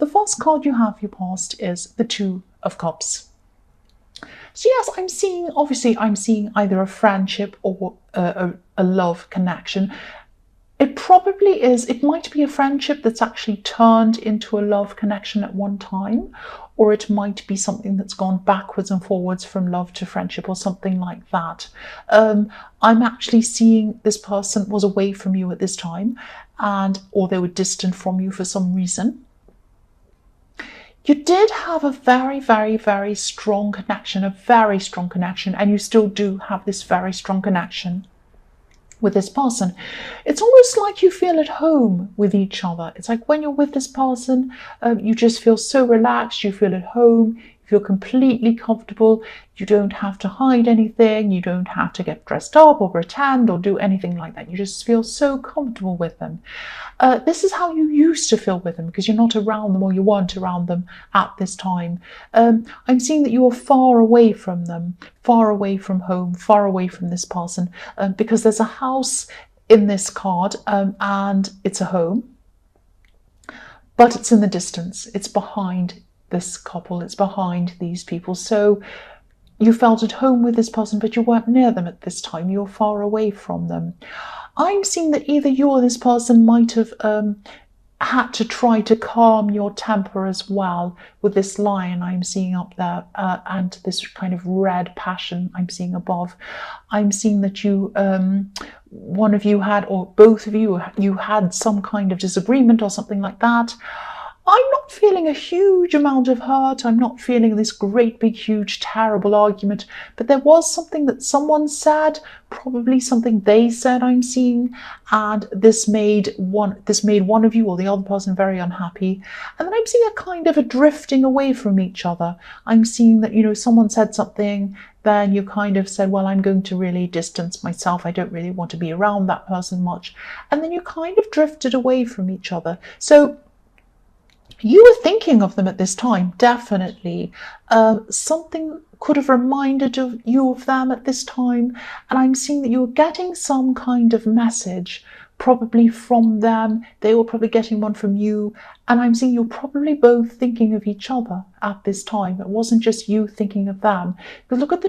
The first card you have for your past is the Two of Cups. So yes, I'm seeing either a friendship or a love connection. It probably is, it might be a friendship that's actually turned into a love connection at one time, or it might be something that's gone backwards and forwards from love to friendship or something like that. I'm actually seeing this person was away from you at this time, or they were distant from you for some reason. You did have a very, very, very strong connection, and you still do have this very strong connection with this person. It's almost like you feel at home with each other. It's like when you're with this person, you just feel so relaxed, you feel at home, you feel completely comfortable. You don't have to hide anything, you don't have to get dressed up or pretend or do anything like that. You just feel so comfortable with them. This is how you used to feel with them, because you're not around them, or you weren't around them at this time. I'm seeing that you are far away from them, far away from home, far away from this person, because there's a house in this card, and it's a home, but it's in the distance. It's behind this couple, it's behind these people. So you felt at home with this person, but you weren't near them at this time. You were far away from them. I'm seeing that either you or this person might have had to try to calm your temper as well with this lion I'm seeing up there, and this kind of red passion I'm seeing above. I'm seeing that you, one of you had, or both of you had some kind of disagreement or something like that. I'm not feeling a huge amount of hurt. I'm not feeling this great, big, huge, terrible argument. But there was something that someone said, probably something they said I'm seeing, and this made one of you or the other person very unhappy. And then I'm seeing a kind of a drifting away from each other. I'm seeing that, someone said something, then you kind of said, well, I'm going to really distance myself. I don't really want to be around that person much. And then you kind of drifted away from each other. So you were thinking of them at this time, definitely. Something could have reminded you of them at this time. And I'm seeing that you were getting some kind of message, probably from them. They were probably getting one from you. And I'm seeing you're probably both thinking of each other at this time. It wasn't just you thinking of them. Because look at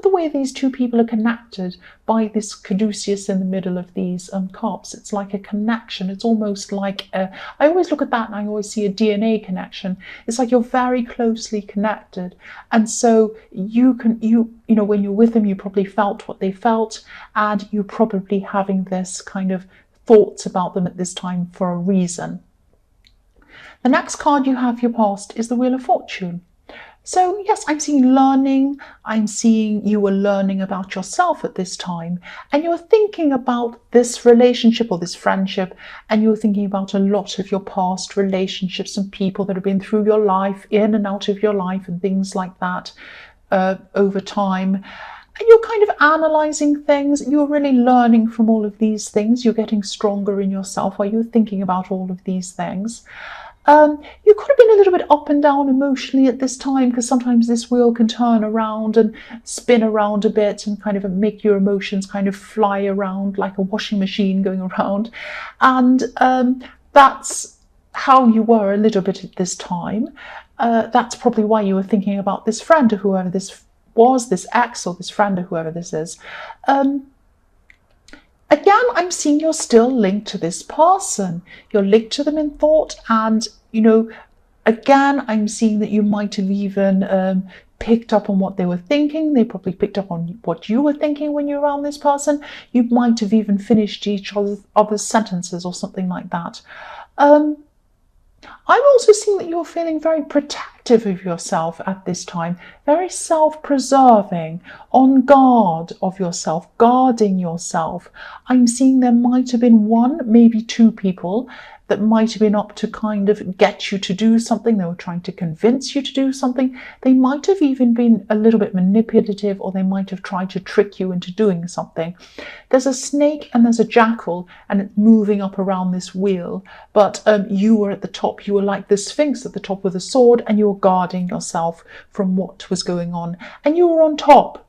the way these two people are connected by this caduceus in the middle of these cups. It's like a connection. It's almost like I always look at that and I always see a DNA connection. It's like you're very closely connected, and so you when you're with them, you probably felt what they felt, and you're probably having this kind of thoughts about them at this time for a reason. The next card you have for your past is the Wheel of Fortune. So yes, I'm seeing learning. I'm seeing you were learning about yourself at this time, and you're thinking about this relationship or this friendship, and you're thinking about a lot of your past relationships and people that have been through your life, in and out of your life, and things like that over time. And you're kind of analysing things. You're really learning from all of these things. You're getting stronger in yourself while you're thinking about all of these things. You could have been a little bit up and down emotionally at this time, because sometimes this wheel can turn around and spin around a bit and kind of make your emotions kind of fly around like a washing machine going around. And that's how you were a little bit at this time. That's probably why you were thinking about this friend or whoever this was, this ex or this friend or whoever this is. Again, I'm seeing you're still linked to this person. You're linked to them in thought, and, again, I'm seeing that you might have even picked up on what they were thinking. They probably picked up on what you were thinking when you were around this person. You might have even finished each other's sentences or something like that. I'm also seeing that you're feeling very protective of yourself at this time, very self-preserving, on guard of yourself, guarding yourself. I'm seeing there might have been one, maybe two people that might have been up to kind of get you to do something. They were trying to convince you to do something. They might have even been a little bit manipulative, or they might have tried to trick you into doing something. There's a snake and there's a jackal, and it's moving up around this wheel. But you were at the top. You were like the Sphinx at the top with a sword, and you were guarding yourself from what was going on. And you were on top.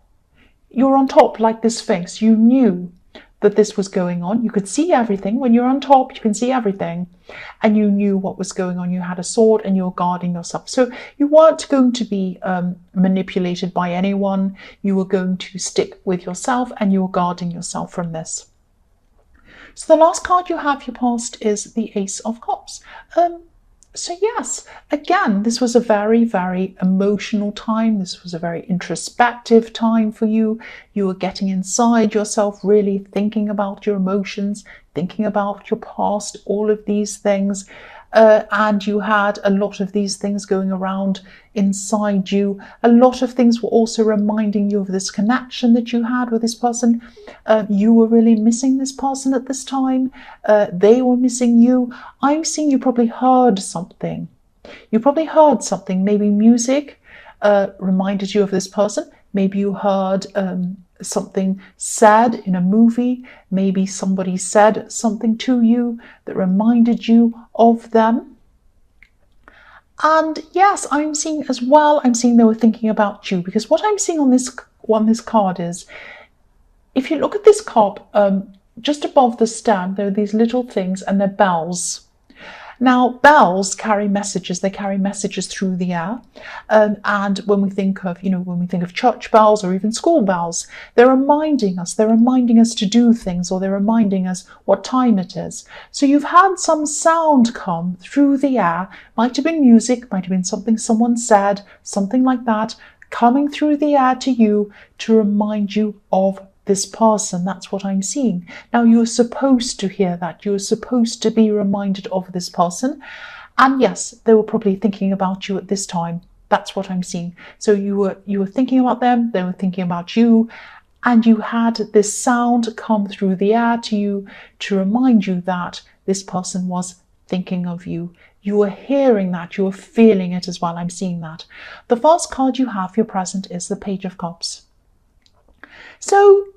You were on top like the Sphinx. You knew that this was going on. You could see everything. When you're on top, you can see everything. And you knew what was going on. You had a sword and you were guarding yourself. So you weren't going to be manipulated by anyone. You were going to stick with yourself and you were guarding yourself from this. So the last card you have, your past, is the Ace of Cups. So yes, again, this was a very, very emotional time. This was a very introspective time for you. You were getting inside yourself, really thinking about your emotions, thinking about your past, all of these things. And you had a lot of these things going around inside you. A lot of things were also reminding you of this connection that you had with this person. You were really missing this person at this time. They were missing you. I'm seeing you probably heard something. You probably heard something, maybe music reminded you of this person. Maybe you heard something said in a movie. Maybe somebody said something to you that reminded you of them. And yes, I'm seeing as well, I'm seeing they were thinking about you, because what I'm seeing on this card is, if you look at this cup, just above the stem, there are these little things and they're bells. Now, bells carry messages. They carry messages through the air. And when we think of, when we think of church bells or even school bells, they're reminding us to do things, or they're reminding us what time it is. So you've had some sound come through the air. Might have been music, might have been something someone said, something like that, coming through the air to you to remind you of this person. That's what I'm seeing. Now, you're supposed to hear that. You're supposed to be reminded of this person. And yes, they were probably thinking about you at this time. That's what I'm seeing. So you were thinking about them, they were thinking about you, and you had this sound come through the air to you to remind you that this person was thinking of you. You were hearing that, you were feeling it as well. I'm seeing that. The first card you have, your present, is the Page of Cups. So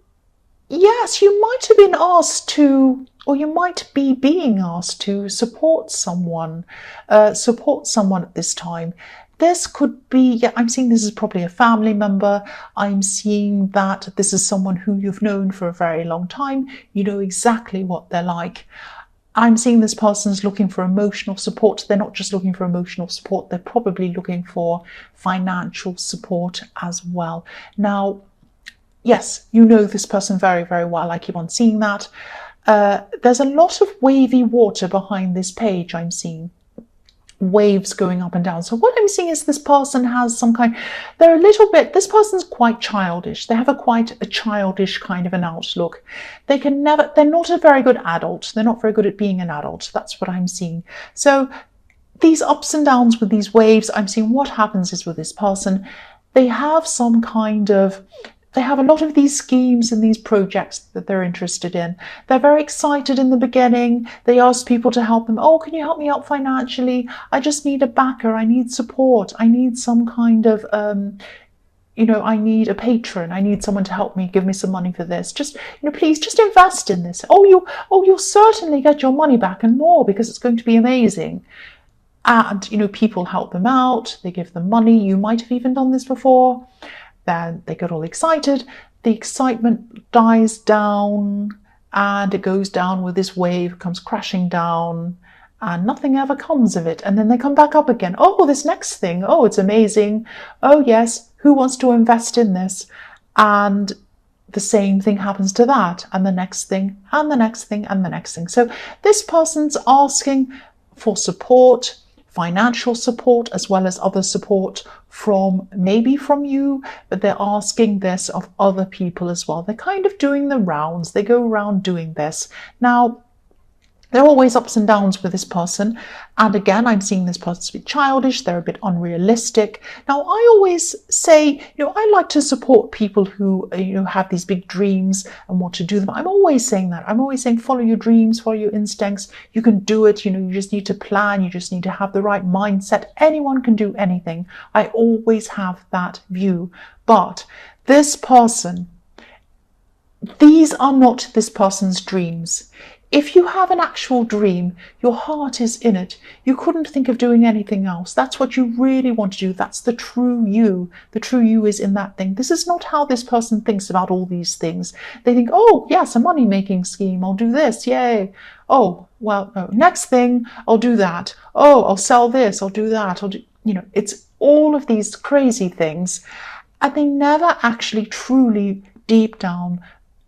yes, you might have been asked to, or you might be being asked to support someone at this time. This could be, I'm seeing this is probably a family member. I'm seeing that this is someone who you've known for a very long time. You know exactly what they're like. I'm seeing this person's looking for emotional support. They're not just looking for emotional support, they're probably looking for financial support as well. Now, yes, you know this person very, very well. I keep on seeing that. There's a lot of wavy water behind this page. I'm seeing waves going up and down. So what I'm seeing is this person has some kind, this person's quite childish. They have quite a childish kind of an outlook. They're not a very good adult. They're not very good at being an adult. That's what I'm seeing. So these ups and downs with these waves, I'm seeing what happens is with this person, they have a lot of these schemes and these projects that they're interested in. They're very excited in the beginning. They ask people to help them. Oh, can you help me out financially? I just need a backer. I need support. I need some kind of, I need a patron. I need someone to help me, give me some money for this. Just, please just invest in this. You'll certainly get your money back and more, because it's going to be amazing. And, people help them out. They give them money. You might have even done this before. Then they get all excited. The excitement dies down and it goes down with this wave, comes crashing down, and nothing ever comes of it. And then they come back up again. Oh, this next thing. Oh, it's amazing. Oh, yes. Who wants to invest in this? And the same thing happens to that, and the next thing, and the next thing, and the next thing. So this person's asking for support, financial support, as well as other support maybe from you, but they're asking this of other people as well. They're kind of doing the rounds. They go around doing this. Now, there are always ups and downs with this person. And again, I'm seeing this person be childish. They're a bit unrealistic. Now, I always say, I like to support people who, have these big dreams and want to do them. I'm always saying that. I'm always saying, follow your dreams, follow your instincts. You can do it. You just need to plan. You just need to have the right mindset. Anyone can do anything. I always have that view. But this person, these are not this person's dreams. if you have an actual dream, your heart is in it. You couldn't think of doing anything else. That's what you really want to do. That's the true you. The true you is in that thing. This is not how this person thinks about all these things. They think, oh, yes, a money-making scheme. I'll do this. Yay. Oh, well, no. Next thing, I'll do that. Oh, I'll sell this. I'll do that. It's all of these crazy things. And they never actually truly, deep down,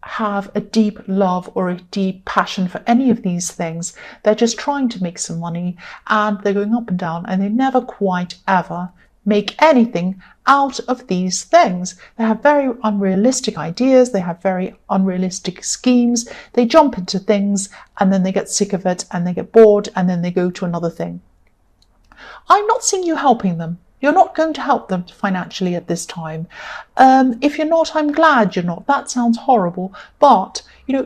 have a deep love or a deep passion for any of these things. They're just trying to make some money, and they're going up and down, and they never quite ever make anything out of these things. They have very unrealistic ideas. They have very unrealistic schemes. They jump into things and then they get sick of it and they get bored and then they go to another thing. I'm not seeing you helping them. You're not going to help them financially at this time. If you're not, I'm glad you're not. That sounds horrible. But,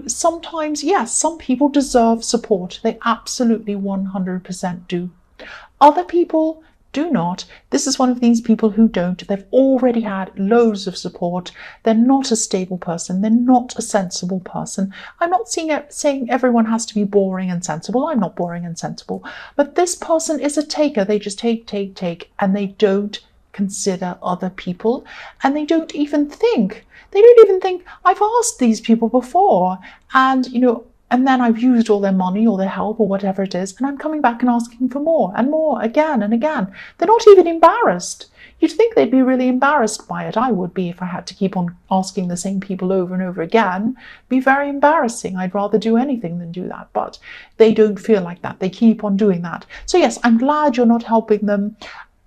sometimes, yes, some people deserve support. They absolutely 100% do. Other people do not. This is one of these people who don't. They've already had loads of support. They're not a stable person. They're not a sensible person. I'm not saying everyone has to be boring and sensible. I'm not boring and sensible. But this person is a taker. They just take, and they don't consider other people, and they don't even think. I've asked these people before, and then I've used all their money or their help or whatever it is, and I'm coming back and asking for more and more again and again. They're not even embarrassed. You'd think they'd be really embarrassed by it. I would be if I had to keep on asking the same people over and over again. It'd be very embarrassing. I'd rather do anything than do that. But they don't feel like that. They keep on doing that. So yes, I'm glad you're not helping them.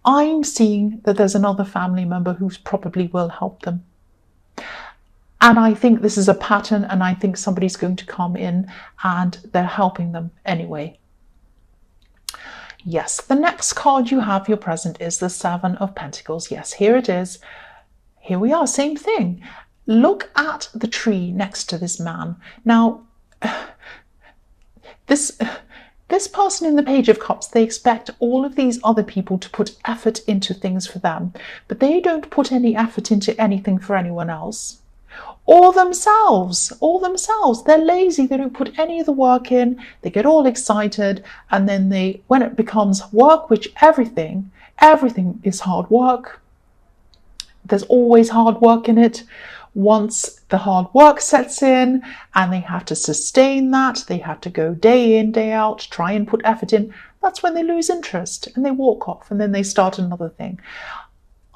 I'm seeing that there's another family member who probably will help them. And I think this is a pattern, and I think somebody's going to come in and they're helping them anyway. Yes, the next card you have, your present, is the Seven of Pentacles. Yes, here it is. Here we are, same thing. Look at the tree next to this man. Now, this person in the Page of Cups, they expect all of these other people to put effort into things for them, but they don't put any effort into anything for anyone else. Or themselves. They're lazy. They don't put any of the work in. They get all excited, and then when it becomes work, which everything is hard work. There's always hard work in it. Once the hard work sets in and they have to sustain that, they have to go day in, day out, try and put effort in, that's when they lose interest and they walk off, and then they start another thing.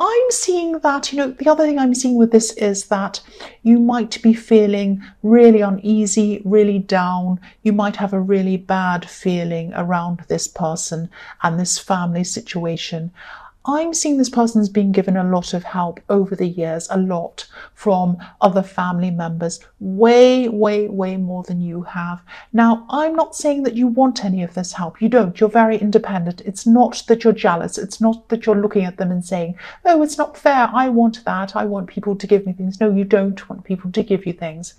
I'm seeing that, the other thing I'm seeing with this is that you might be feeling really uneasy, really down. You might have a really bad feeling around this person and this family situation. I'm seeing this person's been given a lot of help over the years, a lot from other family members, way, way, way more than you have. Now, I'm not saying that you want any of this help. You don't. You're very independent. It's not that you're jealous. It's not that you're looking at them and saying, oh, it's not fair. I want that. I want people to give me things. No, you don't want people to give you things.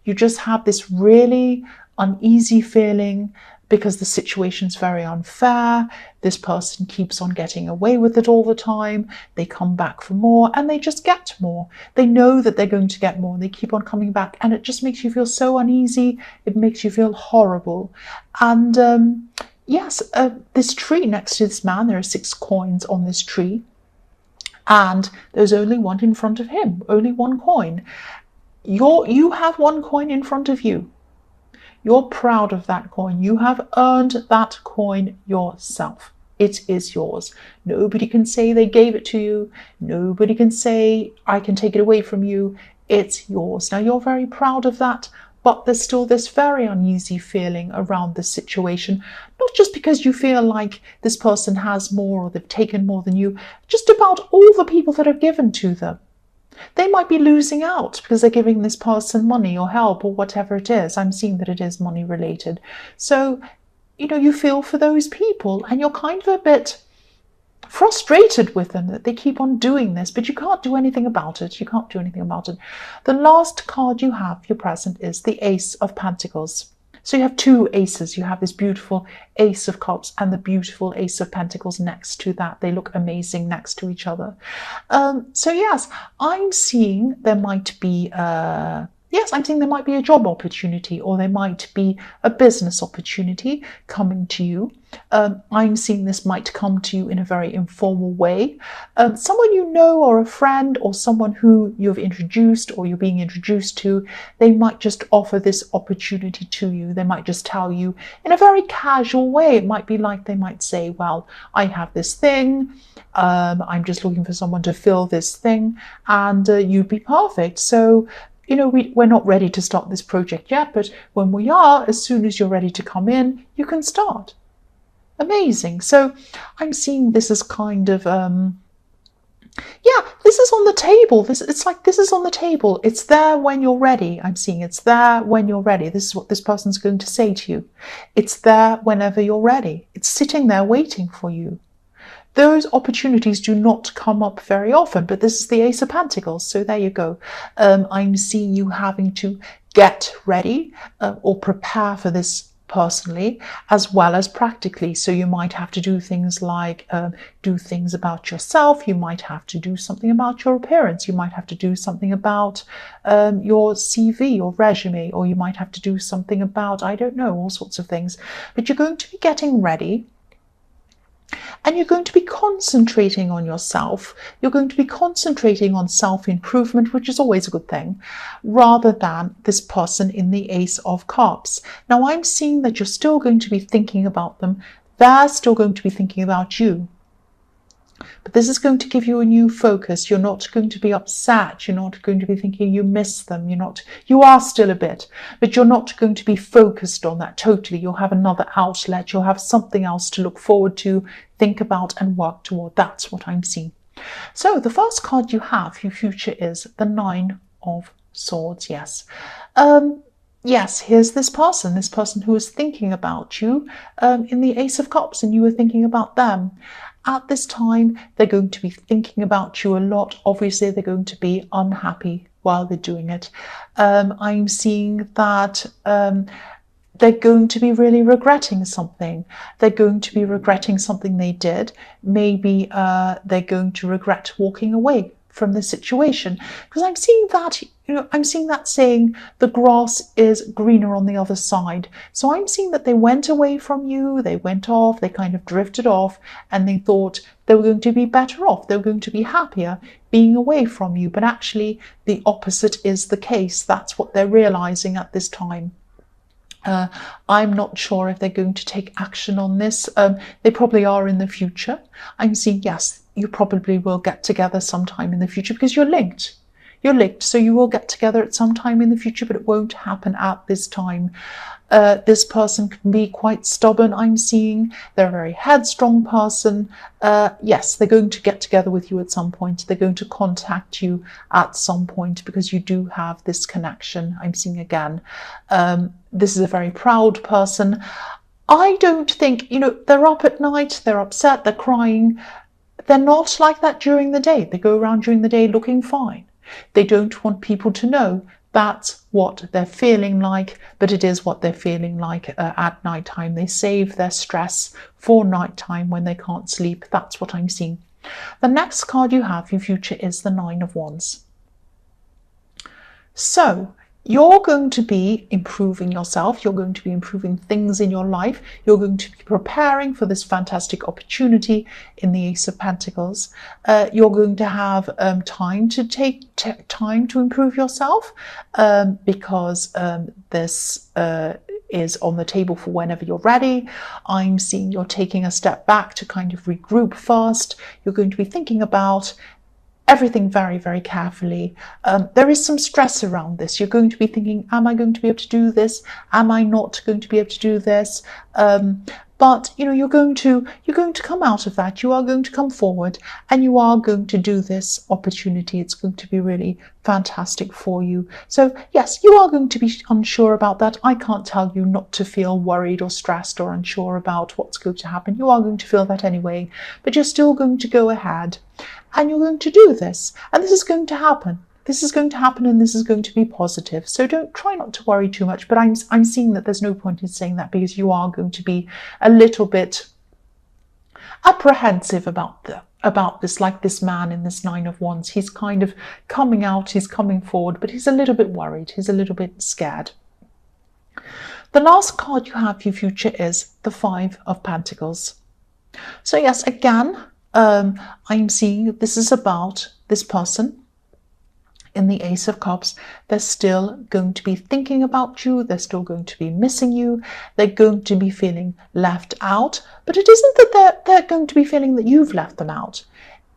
You just have this really uneasy feeling because the situation's very unfair. This person keeps on getting away with it all the time. They come back for more and they just get more. They know that they're going to get more and they keep on coming back, and it just makes you feel so uneasy. It makes you feel horrible. And yes, this tree next to this man, there are 6 coins on this tree, and there's only one in front of him, only one coin. You have one coin in front of you. You're proud of that coin. You have earned that coin yourself. It is yours. Nobody can say they gave it to you. Nobody can say, I can take it away from you. It's yours. Now, you're very proud of that, but there's still this very uneasy feeling around the situation, not just because you feel like this person has more or they've taken more than you, just about all the people that are given to them. They might be losing out because they're giving this person money or help or whatever it is. I'm seeing that it is money related. So, you feel for those people and you're kind of a bit frustrated with them that they keep on doing this, but you can't do anything about it. You can't do anything about it. The last card you have, your present, is the Ace of Pentacles. So you have 2 aces. You have this beautiful Ace of Cups and the beautiful Ace of Pentacles next to that. They look amazing next to each other. So yes, I'm seeing there might be Yes, I'm saying there might be a job opportunity, or there might be a business opportunity coming to you. I'm seeing this might come to you in a very informal way. Someone you know, or a friend, or someone who you've introduced or you're being introduced to, they might just offer this opportunity to you. They might just tell you in a very casual way. It might be like they might say, well, I have this thing. I'm just looking for someone to fill this thing, and you'd be perfect. So, we're not ready to start this project yet, but when we are, as soon as you're ready to come in, you can start. Amazing. So I'm seeing this as kind of, this is on the table. It's like this is on the table. It's there when you're ready. I'm seeing it's there when you're ready. This is what this person's going to say to you. It's there whenever you're ready. It's sitting there waiting for you. Those opportunities do not come up very often, but this is the Ace of Pentacles, so there you go. I'm seeing you having to get ready or prepare for this personally as well as practically. So you might have to do things like do things about yourself. You might have to do something about your appearance. You might have to do something about your CV or resume, or you might have to do something about, I don't know, all sorts of things. But you're going to be getting ready. And you're going to be concentrating on yourself. You're going to be concentrating on self-improvement, which is always a good thing, rather than this person in the Ace of Cups. Now, I'm seeing that you're still going to be thinking about them. They're still going to be thinking about you. But this is going to give you a new focus. You're not going to be upset. You're not going to be thinking you miss them. You are still a bit, but you're not going to be focused on that totally. You'll have another outlet. You'll have something else to look forward to, think about, and work toward. That's what I'm seeing. So the first card you have, your future, is the Nine of Swords. Yes. Yes, here's this person who is thinking about you in the Ace of Cups, and you were thinking about them. At this time, they're going to be thinking about you a lot. Obviously, they're going to be unhappy while they're doing it. I'm seeing that they're going to be really regretting something. They're going to be regretting something they did. Maybe they're going to regret walking away from the situation, because I'm seeing that saying the grass is greener on the other side. So I'm seeing that they went away from you, they went off, they kind of drifted off, and they thought they were going to be better off, they were going to be happier being away from you. But actually the opposite is the case. That's what they're realizing at this time. I'm not sure if they're going to take action on this. They probably are in the future. I'm seeing, yes, you probably will get together sometime in the future, because you're linked. You're linked, so you will get together at some time in the future, but it won't happen at this time. This person can be quite stubborn, I'm seeing. They're a very headstrong person. Yes, they're going to get together with you at some point. They're going to contact you at some point, because you do have this connection, I'm seeing again. This is a very proud person. I don't think, they're up at night, they're upset, they're crying. They're not like that during the day. They go around during the day looking fine. They don't want people to know that's what they're feeling like, but it is what they're feeling like at nighttime. They save their stress for nighttime when they can't sleep. That's what I'm seeing. The next card you have, your future, is the Nine of Wands. So you're going to be improving yourself. You're going to be improving things in your life. You're going to be preparing for this fantastic opportunity in the Ace of Pentacles. You're going to have time to take time to improve yourself, because this is on the table for whenever you're ready. I'm seeing you're taking a step back to kind of regroup first. You're going to be thinking about everything very, very carefully. There is some stress around this. You're going to be thinking, am I going to be able to do this? Am I not going to be able to do this? But you're going to come out of that. You are going to come forward, and you are going to do this opportunity. It's going to be really fantastic for you. So yes, you are going to be unsure about that. I can't tell you not to feel worried or stressed or unsure about what's going to happen. You are going to feel that anyway, but you're still going to go ahead, and you're going to do this, and this is going to happen. This is going to happen, and this is going to be positive. So try not to worry too much, but I'm seeing that there's no point in saying that, because you are going to be a little bit apprehensive about about this, like this man in this Nine of Wands. He's kind of coming out, he's coming forward, but he's a little bit worried, he's a little bit scared. The last card you have for your future is the Five of Pentacles. So yes, again, I'm seeing this is about this person in the Ace of Cups. They're still going to be thinking about you. They're still going to be missing you. They're going to be feeling left out. But it isn't that they're going to be feeling that you've left them out.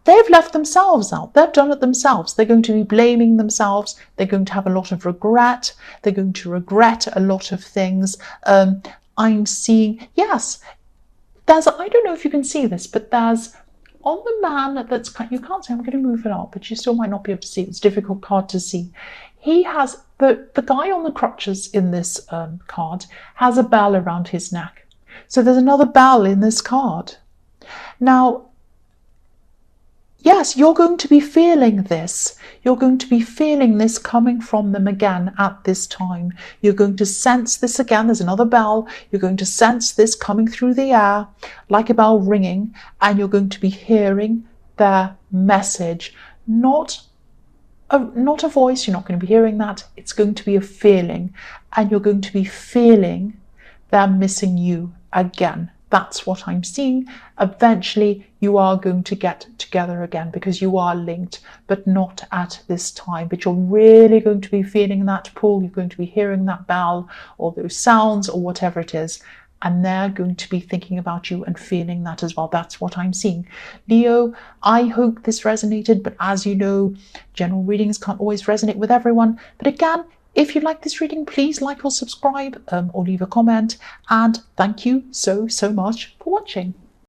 They've left themselves out. They've done it themselves. They're going to be blaming themselves. They're going to have a lot of regret. They're going to regret a lot of things. I'm seeing, yes, there's, I don't know if you can see this, but there's on the man that's, you can't see, I'm going to move it up, but you still might not be able to see. It's a difficult card to see. He has, the guy on the crutches in this card has a bell around his neck. So there's another bell in this card. Now, yes, you're going to be feeling this. You're going to be feeling this coming from them again at this time. You're going to sense this again. There's another bell. You're going to sense this coming through the air like a bell ringing, and you're going to be hearing their message. Not a voice. You're not going to be hearing that. It's going to be a feeling, and you're going to be feeling they're missing you again. That's what I'm seeing. Eventually, you are going to get together again because you are linked, but not at this time. But you're really going to be feeling that pull. You're going to be hearing that bell or those sounds or whatever it is. And they're going to be thinking about you and feeling that as well. That's what I'm seeing. Leo, I hope this resonated. But as you know, general readings can't always resonate with everyone. But again, if you like this reading, please like or subscribe or leave a comment. And thank you so much for watching.